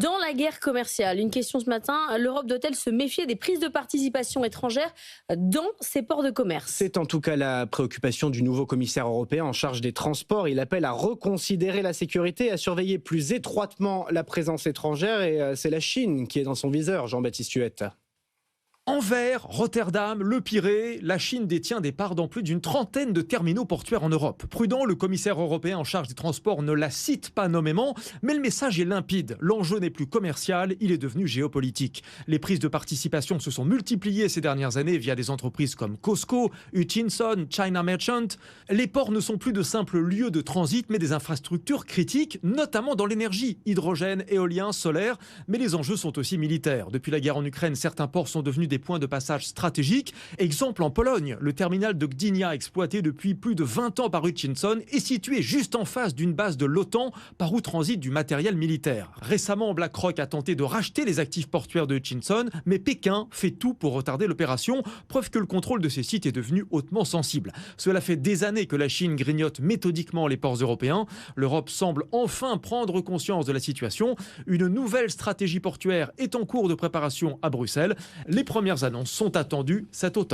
Dans la guerre commerciale, une question ce matin, l'Europe doit-elle se méfier des prises de participation étrangères dans ses ports de commerce? C'est en tout cas la préoccupation du nouveau commissaire européen en charge des transports. Il appelle à reconsidérer la sécurité et à surveiller plus étroitement la présence étrangère. Et c'est la Chine qui est dans son viseur, Jean-Baptiste Huette. Anvers, Rotterdam, Le Pirée, la Chine détient des parts dans plus d'une trentaine de terminaux portuaires en Europe. Prudent, le commissaire européen en charge des transports ne la cite pas nommément, mais le message est limpide. L'enjeu n'est plus commercial, il est devenu géopolitique. Les prises de participation se sont multipliées ces dernières années via des entreprises comme Costco, Hutchinson, China Merchant. Les ports ne sont plus de simples lieux de transit, mais des infrastructures critiques, notamment dans l'énergie, hydrogène, éolien, solaire. Mais les enjeux sont aussi militaires. Depuis la guerre en Ukraine, certains ports sont devenus des points de passage stratégiques. Exemple en Pologne, le terminal de Gdynia, exploité depuis plus de 20 ans par Hutchinson, est situé juste en face d'une base de l'OTAN par où transite du matériel militaire. Récemment, BlackRock a tenté de racheter les actifs portuaires de Hutchinson, mais Pékin fait tout pour retarder l'opération, preuve que le contrôle de ces sites est devenu hautement sensible. Cela fait des années que la Chine grignote méthodiquement les ports européens. L'Europe semble enfin prendre conscience de la situation. Une nouvelle stratégie portuaire est en cours de préparation à Bruxelles. Les premières annonces sont attendues cet automne.